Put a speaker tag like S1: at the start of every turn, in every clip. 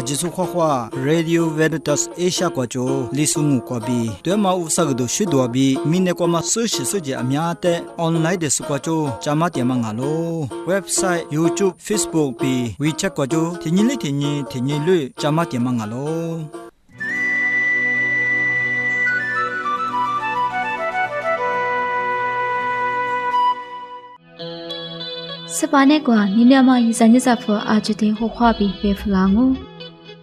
S1: ajisu khwa Radio Veritas Asia kwa jo lisungu kwa bi twema usagdo shidwa bi mine kwa ma soje amya te online de su kwa jo chama te ma ngalo website YouTube Facebook bi WeChat kwa jo thinyi lu chama te ma ngalo
S2: Sepane kwa ninyama yizanyisa fo ajute ho khwabi be flango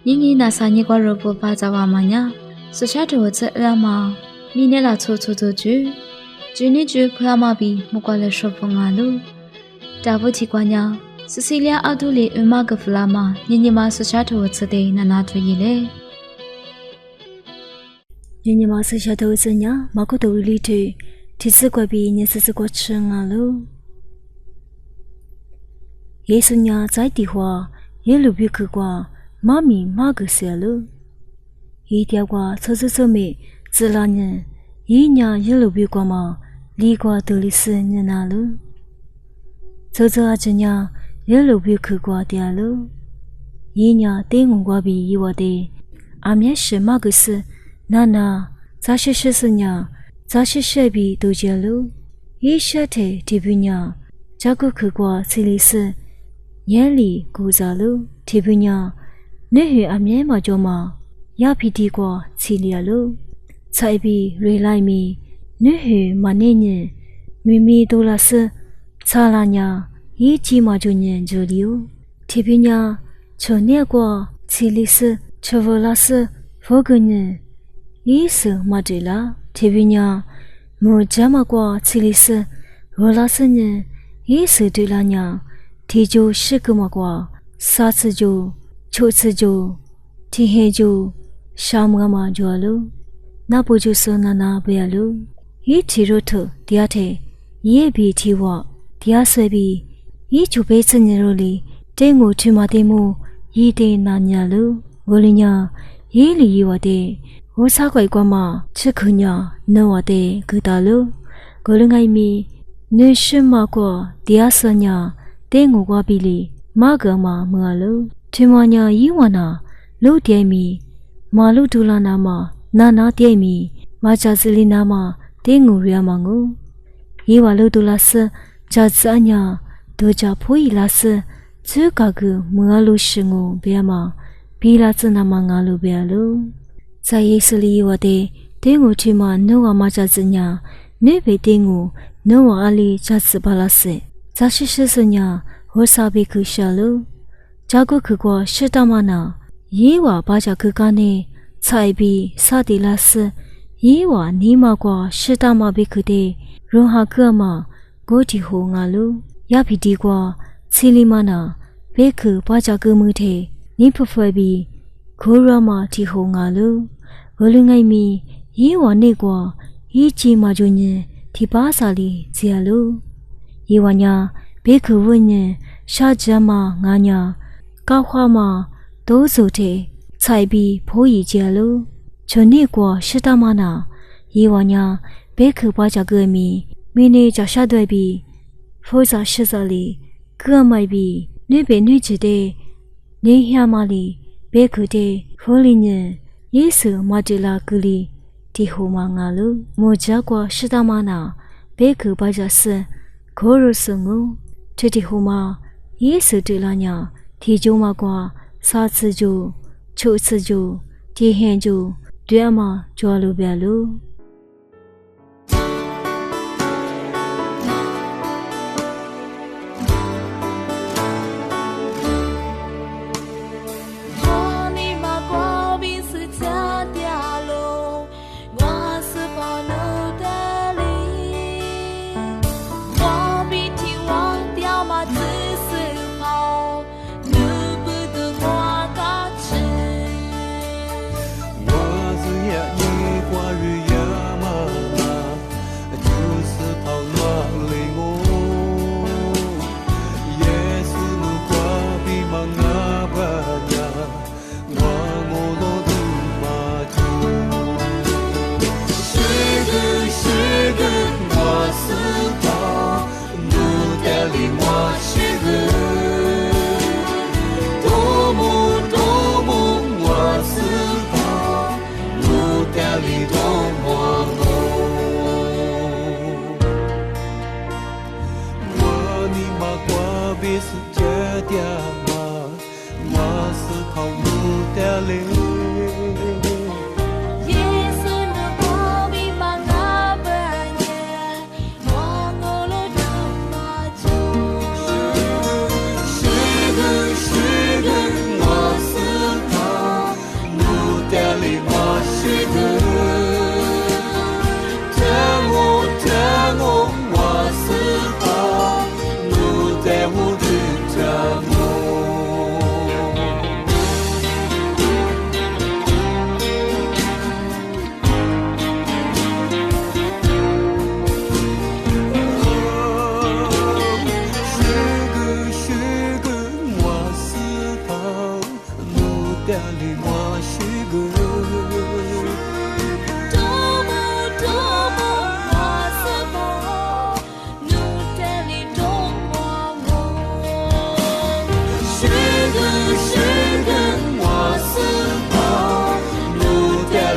S2: yingi na sanye kwa robo ba jawa manya sochato wetse rama mine la cho ju juni ju phama bi mokwa le shopo ngalo dabuti kwanya Cecilia Adule umaga flama ninyama sochato wetse de nana to yile ninyama sochato wetse nya makoto ulite tisikwa bi nyesikwa chngalo 예수냐 자이디화 예루비크과 마미 마그셀루 이디아과 서스서메 질라는 이냐 예루비과마 리과 들리스냐나루 저저아즈냐 예루비크과 디알루 이냐 땡웅과비 이와데 아메시 마그스 나나 자시시스냐 자시셰비 도젤루 이샤테 디비냐 자쿠크과 실리스 옌리 구자루 티부냐 네헤 아메마조마 야피디과 칠리알루 차이비 레라이미 네헤 마네니 미미돌라스 차라냐 이지마조니 조리오 티비냐 초네과 칠리스 초볼라스 포그니 이스 마딜라 티비냐 모자마과 칠리스 롤라스니 이스 딜라냐 티조 시그마과 사스조 초스조 티헤조 샤무가마 조알루 나보조스나나 베알루 이 티로토 디아테 예비티와 디아스비 이 조베스니로리 땡고 티마데모 이데나냐루 월리냐 예리이와데 오사과이과마 츠크냐 너와데 그달루 골릉아이미 네시마과 디아스냐 땡고과 빌리 마가마 무알루 티마냐 이와나 루데미 마루둘라나마 나나데미 마자슬리나마 땡우리아망우 이와루둘라스 자자냐 도자 포이라스 츠가그 무알루싱우 베아마 비라스나망알루 베알루 자예슬리와데 땡우티마 노가 마자즈냐 네베 땡우 노와 알리 자스발라세 자시시스냐 호사비 그샬루 자고 그거 시다마나 예와 바자 그간에 차이비 사딜라스 예와 니마과 시다마비 그대 로하 그마 고디호가루 야비디과 칠리마나 베크 바자 그무테 니프페비 고라마 디호가루 월릉아이미 예와 네과 이지마조니 디바살리 지알루 이와냐 베크원니 샤자마 가냐 까화마 도소테 차이비 보이지알루 전니과 시다마나 이와냐 베크 바자그미 미네 자샤드비 포자 시살리 그마이비 네베 뉘지데 네히아마리 베크데 홀리니 예스 마딜라 그리 디호망알루 모자과 시다마나 베크 바자스 고르승우 티티호마 예스 딜라냐 티조마과 사츠조 초츠조 티헨조 드야마 조알루벨루
S3: 多么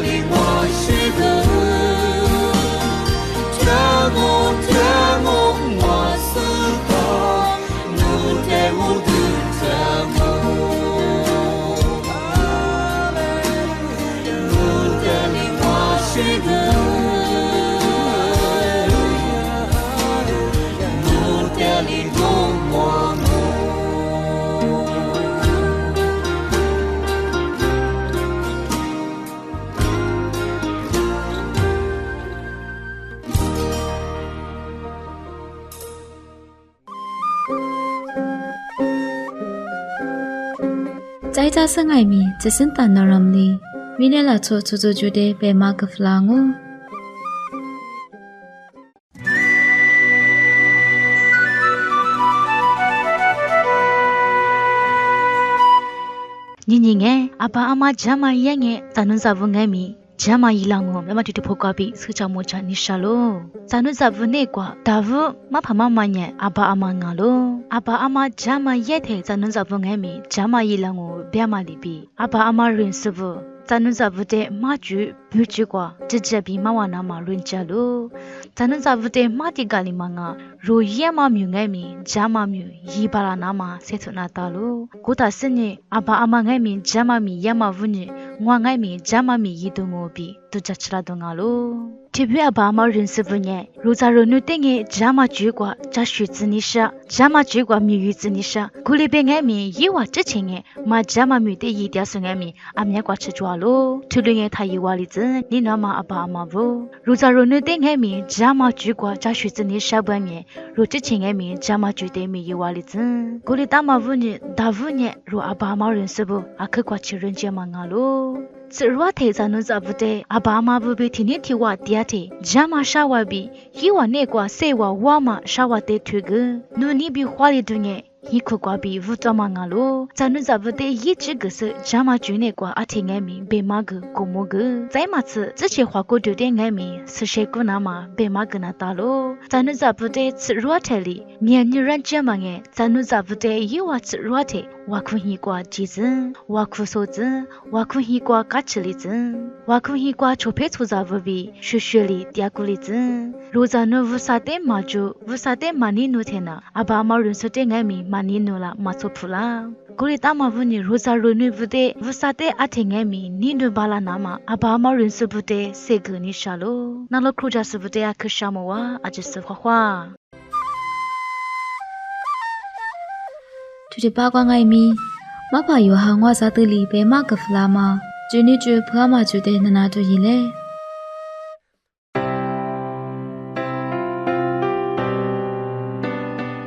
S3: 里我是个天我天我是个努天我的天我努天里我是个努天里我
S2: 在家生爱米，只剩单到人里，明年了做觉得被马个弗朗哦。
S4: 니닝에 아빠 아마 자마 양에 자는 자분감이 자마 이랑어 메마티티 포카비 스차모차 니샬로 자는 자분에과 다부 마파마마냐 아빠 아마가로 아빠 아마 자마 예테 자는 자분감이 자마 이랑어 벼마리비 아빠 아마 린스부 자는 자부대 마주 뷰지과 지제비 마와나마 린자로 자는 자부대 마디갈리망아 로예마 뮤게미 자마뮤 이바라나마 세토나타로 고다스니 아바 아마게미 자마미 야마부니 ngwangaimi jamami yidungobi tuchachradongalo tibya bama rinsibunye rozaronu tenge jama jugwa jashuzinisha jama jugwa miyuzinisha kulibengami yiwa chichenge ma jama myute yidyasungami amyakwa chijwalo tulunge thayiwalizin ninama abamabu rozaronu tengemi jama jugwa jashuzinisha bwanye rochichengemi jama jude miyiwalizin kulitama분이 davunye ro abama rinsibu akakwa chirinje mangalo Tsirwa te zanu zabute abama bubi tini tiwa diate jama shawabi yiwa nekwa sewa wama shawate tugu nuni bi hwali dunye hikukwa bi vutama ngalo zanu zabute yichigese jama june kwa atingemi bemagu komogu zaimatsu ziche hwako dude ngemi sisheku nama bemagu na talo zanu zabute tsirwa teli mianyuran jamange zanu zabute yiwa tsirwa te wakuhi kwa jizin wakusozin wakuhi kwa kachilizin wakuhi kwa chopetsuzavubi shushuli diakulizin rozanu vusate maju vusate maninu tena abama runsote ngami maninu la matsopula kuritama vuni rozarunu vude vusate atengemi nindu bala nama abama runsubute seguni shalo nalo krujasubute akushamowa ajisufahwa
S2: Tude bagwa ngai mi mapa yo ha ngwa sa tuli be ma ka fla ma juni ju phwa ma ju de nana to yin le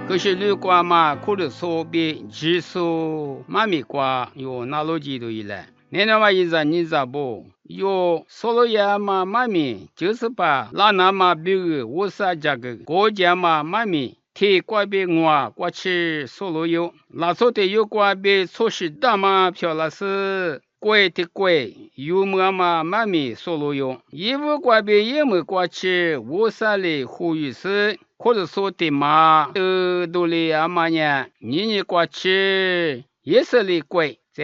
S5: 可是绿瓜嘛，苦的手比技术妈咪瓜有哪路几多一来？你那么一直你咋不？有所罗亚嘛妈咪就是把拉那嘛比个乌萨这个国家嘛妈咪。 提瓜比我过去所罗有，那时候的有瓜比措施大嘛漂亮是贵的贵，有么嘛妈咪所罗有，衣服瓜比也没过去，我啥哩呼吁是，或者说的嘛，都哩阿妈呢，你过去也是哩贵，这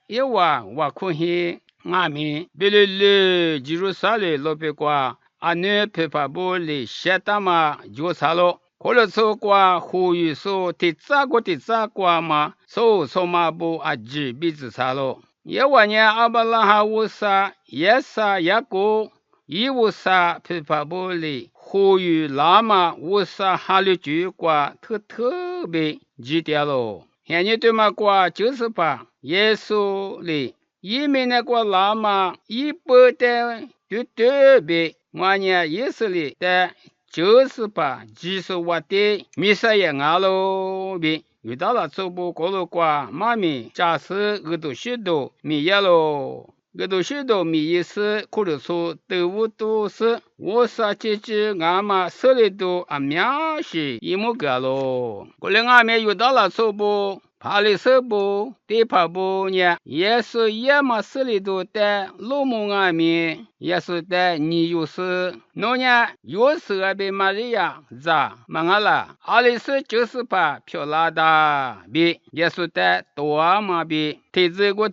S5: 一我可以阿咪，别哩吉鲁萨哩老别瓜，阿女陪爸爸哩写大嘛就啥咯。 或者说qua呼吁说的咋过嘛，说嘛不阿吉比子啥咯？也晚年阿巴拉哈乌萨也啥也过，伊乌萨批发布里呼吁拉嘛乌萨哈里句qua特别记掉咯。现在对嘛qua就是把耶稣里，伊面那qua拉嘛一百的就特别，晚年耶稣里的。 就是把技术挖的米色也熬了呗，遇到了走不过路瓜，妈咪假使耳朵许多米也咯，耳朵许多米也是可能说豆腐都是我啥姐姐俺妈手里头啊面是一模个咯，过来俺们遇到了走不。巴里斯布地帕布呢，也是耶马斯里头的罗蒙阿米，也是的尼尤斯，那呢尤斯阿比玛利亚在马阿拉，阿里斯就是把漂拉的比，也是的多阿玛比，提子过，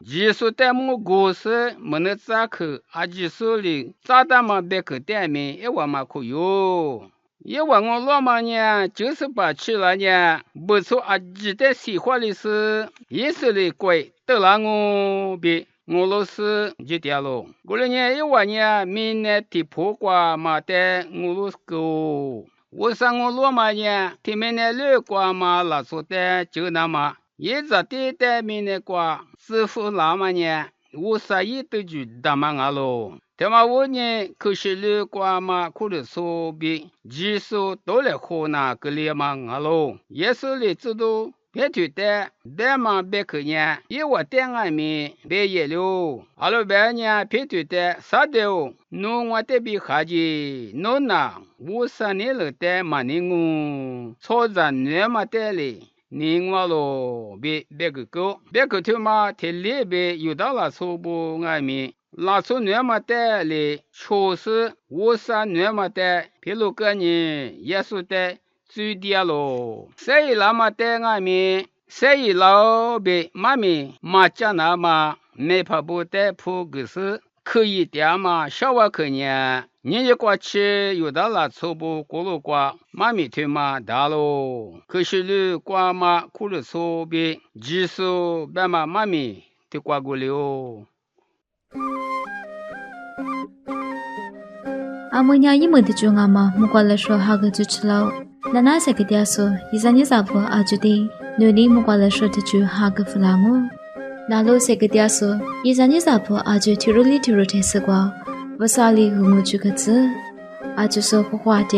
S5: 技术的木故事没能扎克，阿技术里扎达嘛别克店面也我嘛可有。因为我老妈呢，就是把去了呢，不错阿记得喜欢的是，也是的贵，得了我比我老师就掉了。过了呢，因为呢，明年的破瓜嘛的我老师go，我上我老妈呢，他们呢六瓜嘛拉说的就那么，一直的明年瓜师傅老妈呢，我啥也都就大嘛阿喽。他妈我呢，可是六瓜嘛，可能说比技术都来河南个里嘛阿喽，也是来知道别觉得别嘛别可呢，因为点外面别野了，阿拉别呢别觉得啥的哦，侬我得比哈子，侬呐，我3年了的嘛你我，操着你嘛得嘞。你我咯，别个狗，别个他妈天里边有到了错不外面，拉出那么的嘞，确实我是那么的，比如个人也是的最低咯，谁那么的外面，谁老别妈咪妈家那么没怕不得破个事。可以点嘛，小娃可呢，年纪过去有的了错不过路过，妈咪推嘛大喽，可是路过嘛过了错别，技术别嘛妈咪推过过了。
S2: 阿姆娘一么的中阿妈，木瓜来说哈个就吃了，那那些个点说，一三年啥不阿就的，努力木瓜来说的就哈个弗拉姆。那老些个点说，一三年啥不阿就提罗提死过，我啥里和我这个字，阿就说不话的。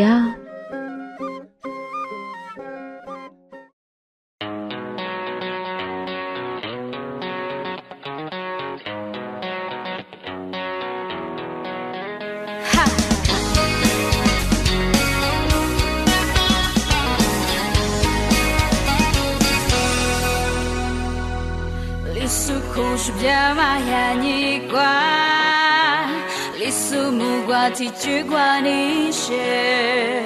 S3: 是别嘛呀你管，历史木瓜提举管你些，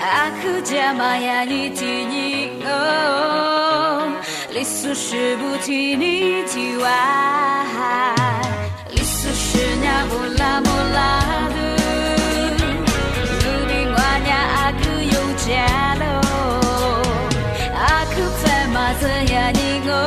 S3: 阿克家嘛呀你提你哦，历史是不提你提完，历史是那不拉不拉的，努力娃呀阿克有家喽，阿克在嘛这呀你哦。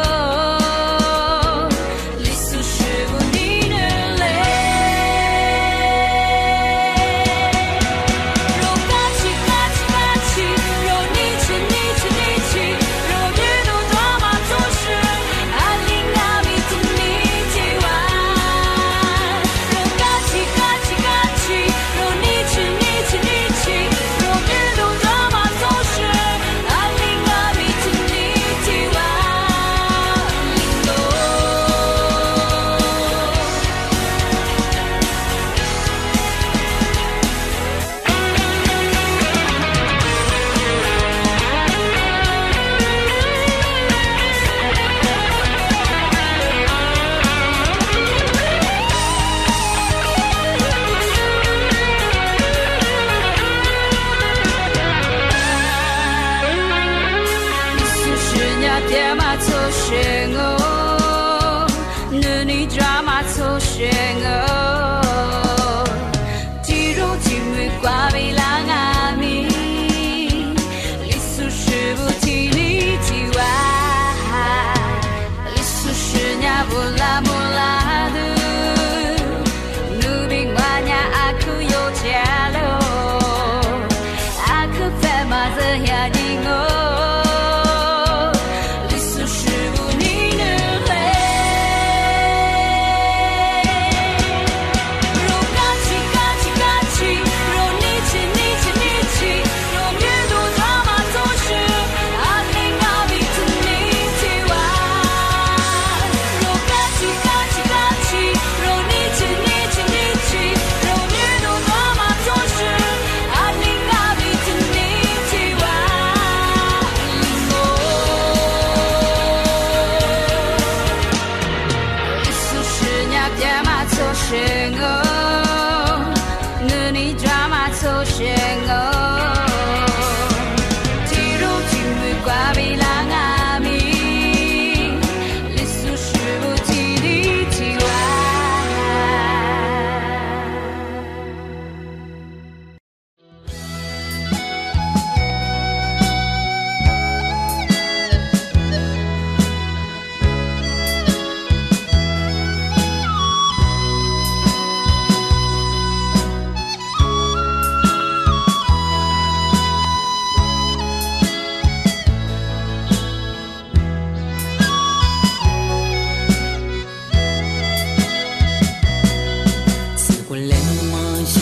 S6: 我连马些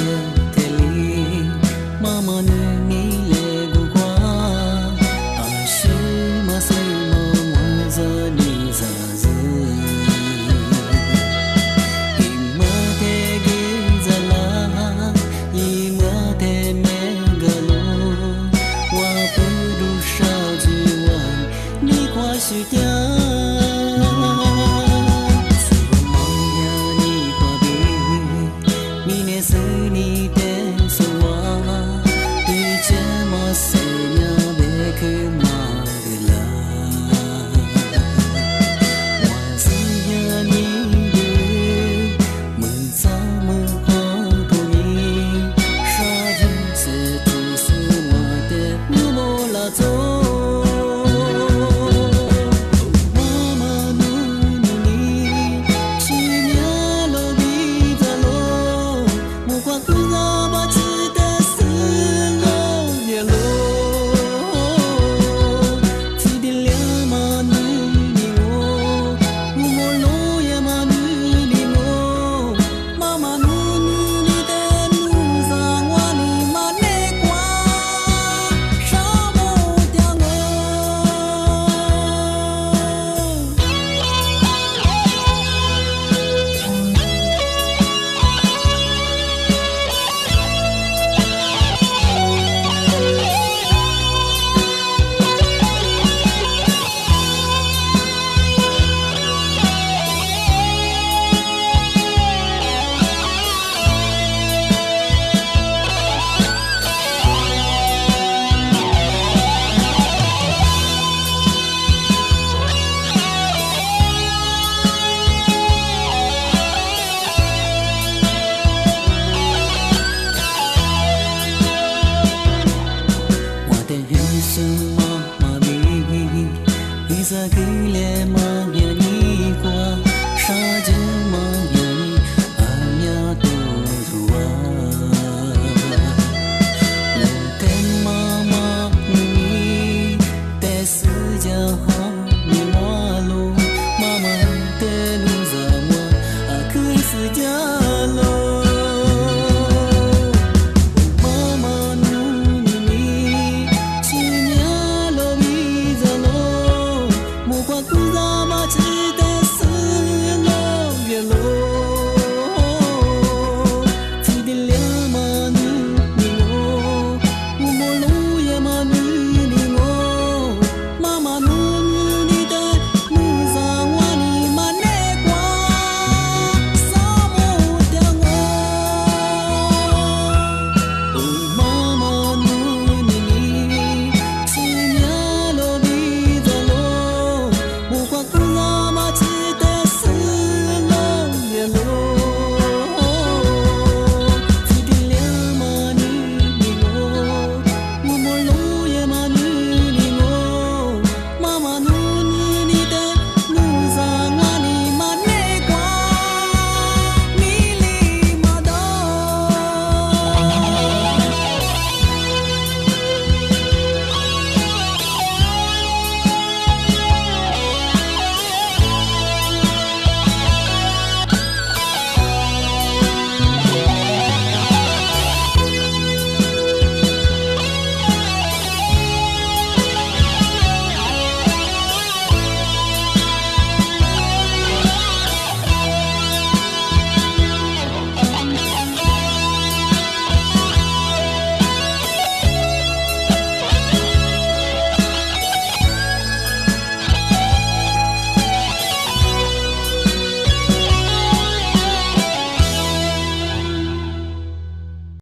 S6: 的里，妈妈你来过过，阿是马谁马我za你za子，伊马得给za啦，伊马得没个路，我不如少几万，你快去掉。是你的。